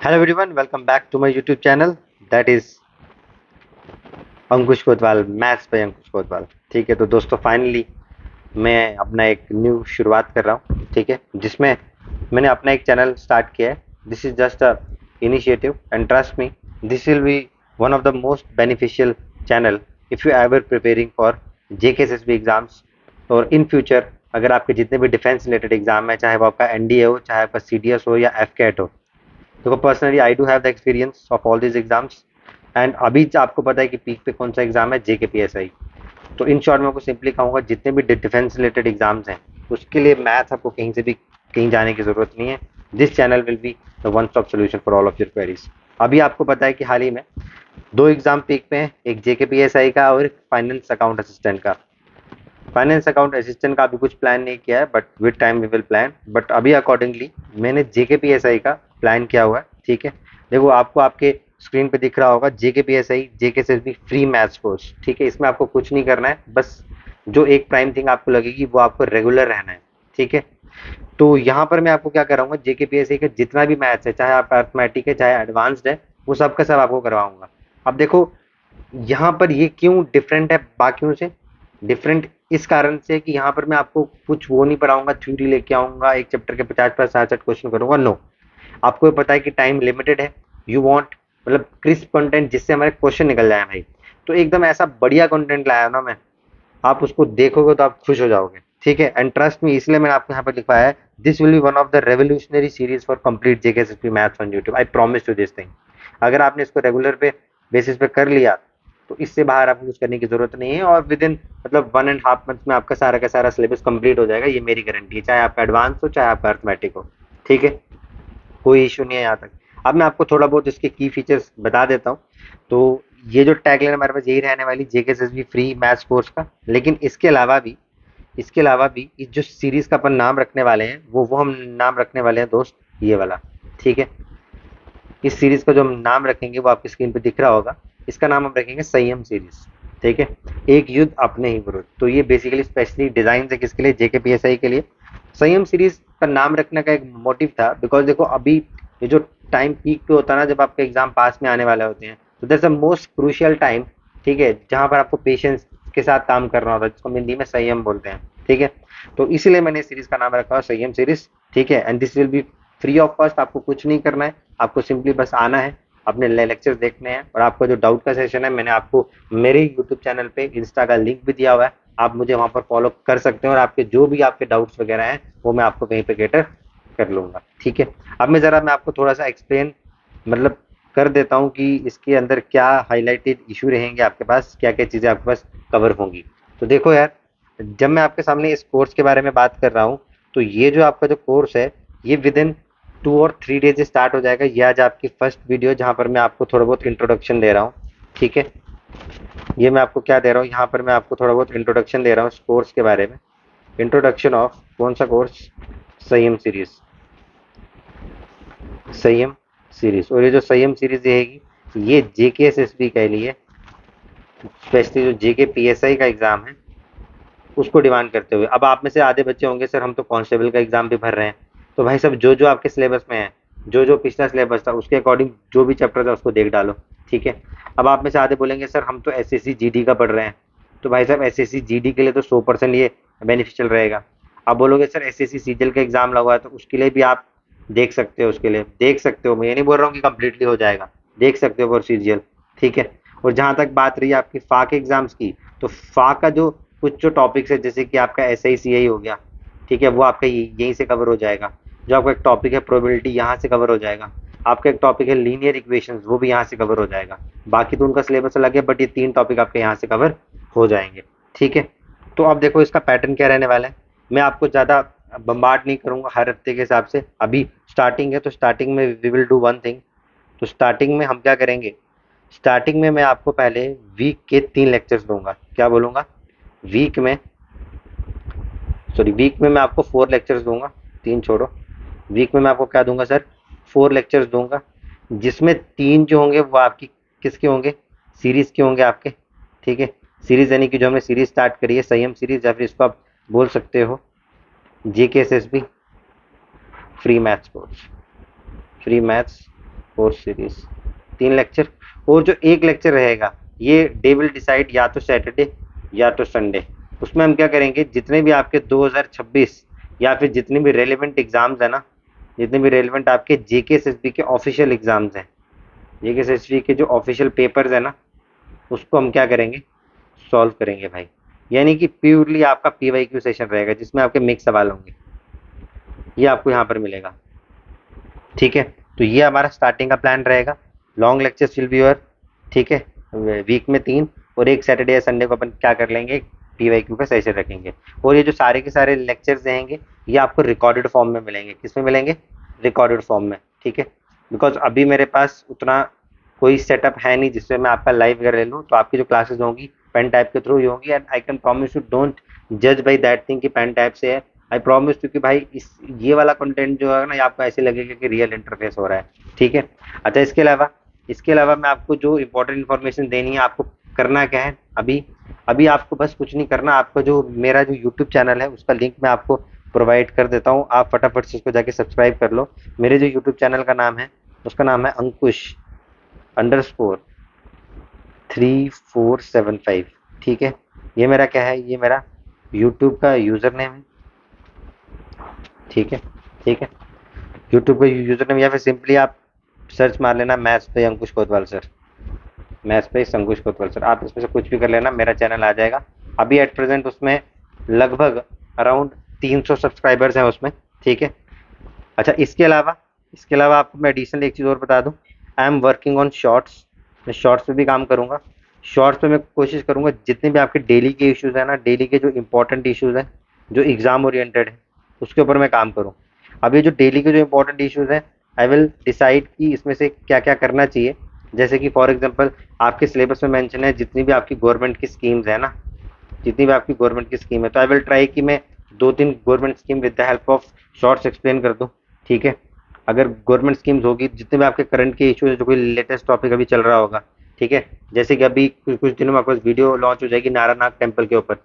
Hello everyone, welcome back to my YouTube channel that is Ankush Kotwal, maths bye अंकुश कोतवाल। ठीक है, तो दोस्तों फाइनली मैं अपना एक न्यू शुरुआत कर रहा हूँ। ठीक है, जिसमें मैंने अपना एक चैनल स्टार्ट किया है। This is just a initiative and trust me, this will be one of the most beneficial channel if you ever preparing for JKSSB exams. और इन फ्यूचर अगर आपके जितने भी डिफेंस रिलेटेड एग्जाम है, चाहे वो आपका NDA हो, चाहे आपका CDS हो या FCAT हो। देखो personally I do have the experience of all this exams and अभी आपको पता है कि पीक पे कौन सा एग्जाम है, JKPSI। तो इन शॉर्ट मैं आपको सिंपली कहूँगा, जितने भी डिफेंस रिलेटेड एग्जाम्स हैं उसके लिए मैथ्स आपको कहीं से भी कहीं जाने की जरूरत नहीं है। This channel will be the one stop solution for all of your queries. अभी आपको पता है कि हाल ही में दो एग्जाम पीक पे हैं, एक JKPSI का और एक फाइनेंस अकाउंट असिस्टेंट का। फाइनेंस अकाउंट असिस्टेंट का अभी कुछ प्लान नहीं किया है, but with time we will plan. But अभी अकॉर्डिंगली मैंने JKPSI का प्लान किया हुआ है। ठीक है, देखो आपको आपके स्क्रीन पे दिख रहा होगा JKPSI JKSSB free maths course. ठीक है, इसमें आपको कुछ नहीं करना है, बस जो एक प्राइम थिंग आपको लगेगी वो आपको रेगुलर रहना है। ठीक है, तो यहाँ पर मैं आपको क्या कराऊंगा, JKPSI का जितना भी मैथ्स है, चाहे आपका अर्थमेटिक है चाहे एडवांस्ड है, वो सब का सब आपको करवाऊंगा। अब देखो यहाँ पर ये क्यों डिफरेंट है बाकियों से, डिफरेंट इस कारण से कि यहाँ पर मैं आपको कुछ वो नहीं पढ़ाऊंगा, थ्योरी लेके आऊंगा, एक चैप्टर के 50-60 क्वेश्चन करूंगा। नो, आपको पता है कि टाइम लिमिटेड है। यू वांट मतलब क्रिस्प कंटेंट जिससे हमारे क्वेश्चन निकल जाए भाई। तो एकदम ऐसा बढ़िया कंटेंट लाया ना मैं, आप उसको देखोगे तो आप खुश हो जाओगे। ठीक है, एंड ट्रस्ट मी, इसलिए मैंने आपको यहाँ पर लिखवाया है, this will be one of the revolutionary series for complete JKSSB maths on YouTube. I promise you this thing. अगर आपने इसको रेगुलर पे बेसिस पे कर लिया तो इससे बाहर आपको कुछ करने की जरूरत नहीं है, और विद इन मतलब 1.5 मंथ में आपका सारा का सारा सिलेबस कंप्लीट हो जाएगा, ये मेरी गारंटी है, चाहे आपका एडवांस हो चाहे आपका अर्थमेटिक हो। ठीक है, कोई इशू नहीं है यहाँ तक। अब मैं आपको थोड़ा बहुत इसके की फीचर्स बता देता हूँ। तो ये जो टैगलाइन हमारे पास यही रहने वाली, JKSSB फ्री मैथ्स कोर्स का। लेकिन इसके अलावा भी इस जो सीरीज का अपन नाम रखने वाले हैं वो हम नाम रखने वाले हैं दोस्त, ये वाला। ठीक है, इस सीरीज का जो हम नाम रखेंगे वो आपकी स्क्रीन पे दिख रहा होगा। इसका नाम हम रखेंगे संयम सीरीज। ठीक है, एक युद्ध अपने ही विरुद्ध। तो ये बेसिकली स्पेशली डिजाइन है किसके लिए, JKPSI के लिए। संयम सीरीज का नाम रखने का एक मोटिव था, बिकॉज देखो अभी ये जो टाइम पीक पे होता है ना, जब आपके एग्जाम पास में आने वाले होते हैं, तो that's the most crucial time. ठीक है, जहां पर आपको पेशेंस के साथ काम करना होता है, जिसको हम हिंदी में संयम बोलते हैं। ठीक है, तो इसीलिए मैंने इस सीरीज का नाम रखा है संयम सीरीज। ठीक है, and this will be free of cost. आपको कुछ नहीं करना है, आपको सिंपली बस आना है, अपने लेक्चर्स देखने हैं, और आपका जो डाउट का सेशन है, मैंने आपको मेरे यूट्यूब चैनल पे इंस्टा का लिंक भी दिया हुआ है, आप मुझे वहां पर फॉलो कर सकते हैं, और आपके जो भी आपके डाउट्स वगैरह हैं वो मैं आपको कहीं पे कैटर कर लूंगा। ठीक है, अब मैं आपको थोड़ा सा एक्सप्लेन मतलब कर देता हूँ कि इसके अंदर क्या हाईलाइटेड इशू रहेंगे, आपके पास क्या क्या चीजें आपके पास कवर होंगी। तो देखो यार, जब मैं आपके सामने इस कोर्स के बारे में बात कर रहा हूँ, तो ये जो आपका जो कोर्स है, ये विद इन 2 और 3 डेज स्टार्ट हो जाएगा। ये आज आपकी फर्स्ट वीडियो जहाँ पर मैं आपको थोड़ा बहुत इंट्रोडक्शन दे रहा हूँ। ठीक है, ये मैं आपको क्या दे रहा हूँ, यहाँ पर मैं आपको थोड़ा बहुत इंट्रोडक्शन दे रहा हूँ इस कोर्स के बारे में। इंट्रोडक्शन ऑफ कौन सा कोर्स, संयम सीरीज। संयम सीरीज, और ये जो संयम सीरीज रहेगी, ये JKSSB के लिए स्पेशली जो JKPSI का एग्जाम है उसको डिमांड करते हुए। अब आप में से आधे बच्चे होंगे, सर हम तो कांस्टेबल का एग्जाम भी भर रहे हैं। तो भाई सब जो जो आपके सिलेबस में है, जो जो पिछला सिलेबस था उसके अकॉर्डिंग जो भी चैप्टर था उसको देख डालो। ठीक है, अब आप में से आधे बोलेंगे सर हम तो SSC GD का पढ़ रहे हैं। तो भाई साहब SSC GD के लिए तो 100% ये बेनिफिशियल रहेगा। आप बोलोगे सर SSC CGL का एग्जाम लगा है, तो उसके लिए भी आप देख सकते हो, उसके लिए देख सकते हो। मैं ये नहीं बोल रहा हूँ कि कंप्लीटली हो जाएगा, देख सकते हो फॉर CGL। ठीक है, और जहां तक बात रही आपकी फा के एग्जाम्स की, तो फा का जो कुछ जो टॉपिक्स है, जैसे कि आपका SI CI हो गया, ठीक है, वो आपका यहीं से कवर हो जाएगा। जो आपका एक टॉपिक है प्रोबेबिलिटी, यहाँ से कवर हो जाएगा। आपका एक टॉपिक है लीनियर इक्वेशंस, वो भी यहाँ से कवर हो जाएगा। बाकी तो उनका सिलेबस अलग है, बट ये 3 टॉपिक आपके यहाँ से कवर हो जाएंगे। ठीक है, तो अब देखो इसका पैटर्न क्या रहने वाला है। मैं आपको ज़्यादा बम्बार्ड नहीं करूँगा हर हफ्ते के हिसाब से, अभी स्टार्टिंग है तो स्टार्टिंग में we will do one thing. तो स्टार्टिंग में हम क्या करेंगे, स्टार्टिंग में मैं आपको पहले वीक के 3 लेक्चर्स दूंगा। क्या बोलूँगा, वीक में वीक में मैं आपको 4 लेक्चर्स दूंगा, 3 छोड़ो। वीक में मैं आपको क्या दूंगा सर, 4 लेक्चर्स दूंगा, जिसमें 3 जो होंगे वो आपकी किसके होंगे, सीरीज के होंगे आपके। ठीक है, सीरीज यानी कि जो हमने सीरीज स्टार्ट करी है संयम सीरीज, या फिर इसको आप बोल सकते हो JKSSB free maths course, free maths course series 3 lecture, और जो एक लेक्चर रहेगा ये डे विल डिसाइड, या तो सैटरडे या तो संडे। उसमें हम क्या करेंगे, जितने भी आपके 2026 या फिर जितने भी रेलिवेंट एग्जाम्स है ना, जितने भी रेलिवेंट आपके जेके एसएसबी के ऑफिशियल एग्जाम्स हैं, जेके एसएसबी के जो ऑफिशियल पेपर्स है ना, उसको हम क्या करेंगे, सॉल्व करेंगे भाई। यानी कि प्योरली आपका पीवाईक्यू सेशन रहेगा जिसमें आपके मिक्स सवाल होंगे, ये आपको यहाँ पर मिलेगा। ठीक है, तो ये हमारा स्टार्टिंग का प्लान रहेगा। Long lectures will be your, ठीक है, वीक में 3, और एक सैटरडे या संडे को अपन क्या कर लेंगे, पीवाईक्यू का सेशन रखेंगे। और ये जो सारे के सारे लेक्चर्स रहेंगे ये आपको रिकॉर्डेड फॉर्म में मिलेंगे। किस में मिलेंगे, रिकॉर्डेड फॉर्म में, ठीक है। बिकॉज अभी मेरे पास उतना कोई सेटअप है नहीं जिससे मैं आपका लाइव वगैरह ले लूँ। तो आपकी जो क्लासेस होंगी पेन टाइप के थ्रू ही होंगी, and I can promise you don't जज बाई दैट थिंग कि पेन टाइप से है। आई प्रॉमिस यू कि भाई इस ये वाला कंटेंट जो है ना, ये आपको ऐसे लगेगा कि रियल इंटरफेस हो रहा है, ठीक है। अच्छा, इसके अलावा मैं आपको जो इंपॉर्टेंट इन्फॉर्मेशन देनी है, आपको करना क्या है, अभी अभी आपको बस कुछ नहीं करना। आपका जो मेरा जो यूट्यूब चैनल है उसका लिंक मैं आपको प्रोवाइड कर देता हूँ, आप फटाफट से उसको जाके सब्सक्राइब कर लो। मेरे जो यूट्यूब चैनल का नाम है उसका नाम है अंकुश_3475, ठीक है। ये मेरा क्या है, ये मेरा यूट्यूब का यूज़र नेम है, ठीक है, ठीक है। यूट्यूब का यूज़र नेम, या फिर सिंपली आप सर्च मार लेना मैथ्स पे अंकुश कोतवाल सर, मैथ्स पे अंकुश कोतवाल सर, आप इसमें से कुछ भी कर लेना, मेरा चैनल आ जाएगा। अभी एट प्रेजेंट उसमें लगभग अराउंड 300 सब्सक्राइबर्स हैं उसमें, ठीक है। अच्छा, इसके अलावा आपको मैं एडिशनल एक चीज़ और बता दूं, I am working on shorts. मैं शॉर्ट्स पे भी काम करूंगा। शॉर्ट्स पे मैं कोशिश करूंगा जितने भी आपके डेली के इश्यूज है ना, डेली के जो इंपॉर्टेंट इश्यूज हैं, जो एग्जाम ओरिएंटेड है, उसके ऊपर मैं काम करूँ। अब ये जो डेली के जो इंपॉर्टेंट इश्यूज हैं, आई विल डिसाइड कि इसमें से क्या क्या करना चाहिए। जैसे कि फॉर एग्जाम्पल आपके सिलेबस में मेंशन है जितनी भी आपकी गवर्नमेंट की स्कीम्स है ना, जितनी भी आपकी गवर्नमेंट की स्कीम है, तो आई विल ट्राई कि मैं 2-3 government scheme with the help of shorts explain कर दूं, ठीक है। अगर गवर्नमेंट स्कीम्स होगी, जितने भी आपके करंट के इशू है, जो कोई लेटेस्ट टॉपिक अभी चल रहा होगा, ठीक है। जैसे कि अभी कुछ कुछ दिनों में आपको वीडियो लॉन्च हो जाएगी नारानाग टेम्पल के ऊपर,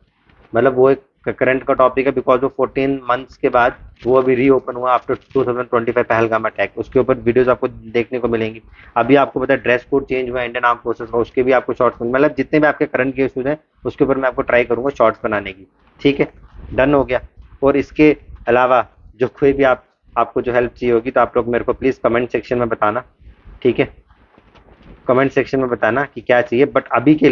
मतलब वो एक करंट का टॉपिक है, बिकॉज वो 14 मंथ्स के बाद वो अभी रीओपन हुआ आफ्टर 2025 पहलगाम अटैक, उसके ऊपर वीडियोस आपको देखने को मिलेंगी। अभी आपको पता है ड्रेस कोड चेंज हुआ इंडियन आर्म फोर्सेस का, उसके भी आपको शॉर्ट्स, मतलब जितने भी आपके करंट के इशूज हैं उसके ऊपर मैं आपको ट्राई करूंगा शॉर्ट्स बनाने की, ठीक है। डन हो गया। और इसके अलावा जो कोई भी आपको जो हेल्प चाहिए होगी तो आप लोग मेरे को प्लीज़ कमेंट सेक्शन में बताना, ठीक है। कमेंट सेक्शन में बताना कि क्या चाहिए। बट अभी के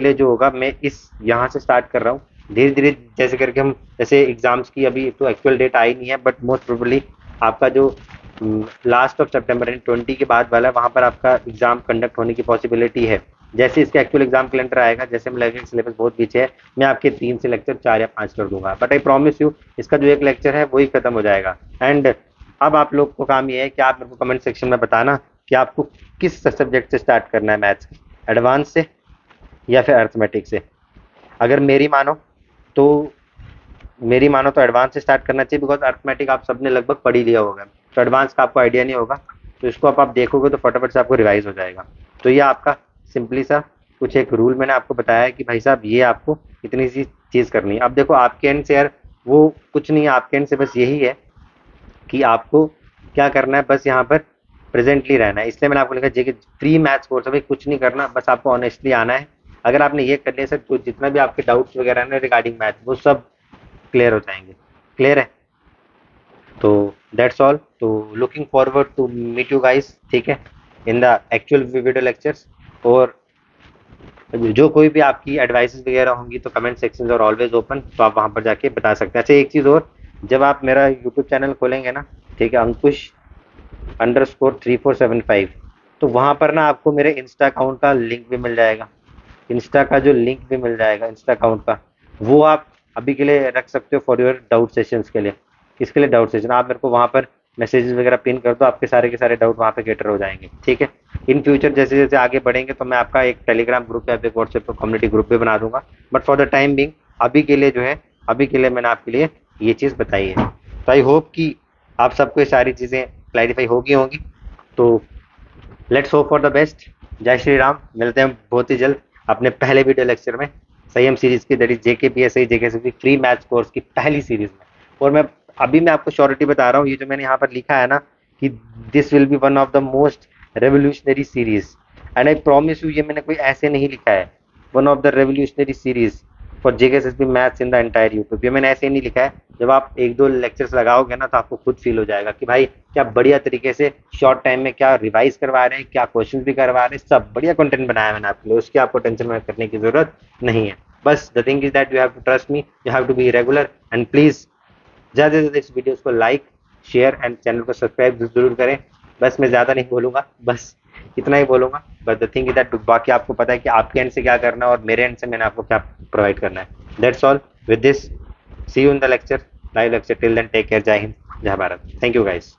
लिए जो होगा, मैं इस यहाँ से स्टार्ट कर रहा हूँ धीरे धीरे, जैसे करके हम, जैसे एग्जाम्स की अभी तो एक्चुअल डेट आई नहीं है, बट मोस्ट प्रोबेबली आपका जो लास्ट ऑफ सितंबर यानी 20 के बाद वाला है, वहाँ पर आपका एग्जाम कंडक्ट होने की पॉसिबिलिटी है। जैसे इसका एक्चुअल एग्जाम कैलेंडर आएगा, जैसे हम लगेगा सिलेबस बहुत पीछे है, मैं आपके 3 से लेक्चर 4 या 5 कर दूंगा। बट आई प्रॉमिस यू इसका जो एक लेक्चर है वही खत्म हो जाएगा। एंड अब आप लोग को काम ये है कि आप मेरे को कमेंट सेक्शन में बताना कि आपको किस सब्जेक्ट से स्टार्ट करना है, मैथ्स एडवांस से या फिर अर्थमेटिक से। अगर मेरी मानो तो एडवांस से स्टार्ट करना चाहिए, बिकॉज अर्थमेटिक आप सबने लगभग पढ़ ही लिया होगा, तो एडवांस का आपको आइडिया नहीं होगा, तो इसको आप देखोगे तो फटाफट से आपको रिवाइज हो जाएगा। तो ये आपका सिंपली सा कुछ एक रूल मैंने आपको बताया है कि भाई साहब ये आपको इतनी सी चीज़ करनी है। अब देखो आपके एंड से यार वो कुछ नहीं है, आपके एंड से बस यही है कि आपको क्या करना है, बस यहाँ पर प्रेजेंटली रहना है। इसलिए मैंने आपको लिखा जेके फ्री मैथ्स कोर्स है भाई, कुछ नहीं करना, बस आपको ऑनेस्टली आना है। अगर आपने ये कर लिया सर, तो जितना भी आपके डाउट्स वगैरह है ना रिगार्डिंग मैथ, वो सब क्लियर हो जाएंगे। क्लियर है, तो दैट्स ऑल। तो looking forward to meet you guys, ठीक है, in the actual video lectures. और जो कोई भी आपकी एडवाइसेस वगैरह होंगी तो कमेंट सेक्शन और ऑलवेज ओपन, तो आप वहाँ पर जाके बता सकते हैं। अच्छा, एक चीज़ और, जब आप मेरा यूट्यूब चैनल खोलेंगे ना, ठीक है, अंकुश_3475, तो वहाँ पर ना आपको मेरे इंस्टा अकाउंट का लिंक भी मिल जाएगा। इंस्टा का जो लिंक भी मिल जाएगा इंस्टा अकाउंट का, वो आप अभी के लिए रख सकते हो फॉर योर डाउट सेशंस के लिए। किसके लिए, डाउट सेशन। आप मेरे को वहाँ पर मैसेजेस वगैरह पिन कर दो, आपके सारे के सारे डाउट वहाँ पे कैटर हो जाएंगे, ठीक है। इन फ्यूचर जैसे जैसे आगे बढ़ेंगे तो मैं आपका एक टेलीग्राम ग्रुप या फिर व्हाट्सएप पर कम्युनिटी ग्रुप भी बना दूंगा। But for the time being अभी के लिए जो है, अभी के लिए मैंने आपके लिए ये चीज़ बताई है। तो आई होप कि आप सबको ये सारी चीज़ें क्लैरिफाई होगी होंगी। तो let's hope for the best. जय श्री राम, मिलते हैं बहुत ही जल्द अपने पहले वीडियो लेक्चर में, संयम सीरीज की, that is JK PSI JK free maths course की पहली सीरीज में। और मैं आपको श्योरिटी बता रहा हूँ, ये जो मैंने यहाँ पर लिखा है ना, कि this will be one of the most revolutionary series, and I promise you, ये मैंने कोई ऐसे नहीं लिखा है, one of the revolutionary series for JKSSB maths in the entire YouTube, ये मैंने ऐसे ही नहीं लिखा है। जब आप एक दो लेक्चर्स लगाओगे ना तो आपको खुद फील हो जाएगा कि भाई क्या बढ़िया तरीके से शॉर्ट टाइम में क्या रिवाइज करवा रहे हैं, क्या क्वेश्चन भी करवा रहे हैं, सब बढ़िया कंटेंट बनाया मैंने आपके लिए, उसकी आपको टेंशन करने की जरूरत नहीं है। बस the thing is that you have to trust me, you have to be regular, and please ज़्यादा से ज़्यादा इस वीडियोस को लाइक, शेयर एंड चैनल को सब्सक्राइब जरूर करें। बस मैं ज़्यादा नहीं बोलूँगा, बस इतना ही बोलूँगा। But the thing is that बाकी आपको पता है कि आपके एंड से क्या करना है और मेरे एंड से मैंने आपको क्या प्रोवाइड करना है। That's all with this, see you in the lecture, live lecture. Till then take care, जय हिंद, जय भारत, थैंक यू गाइस।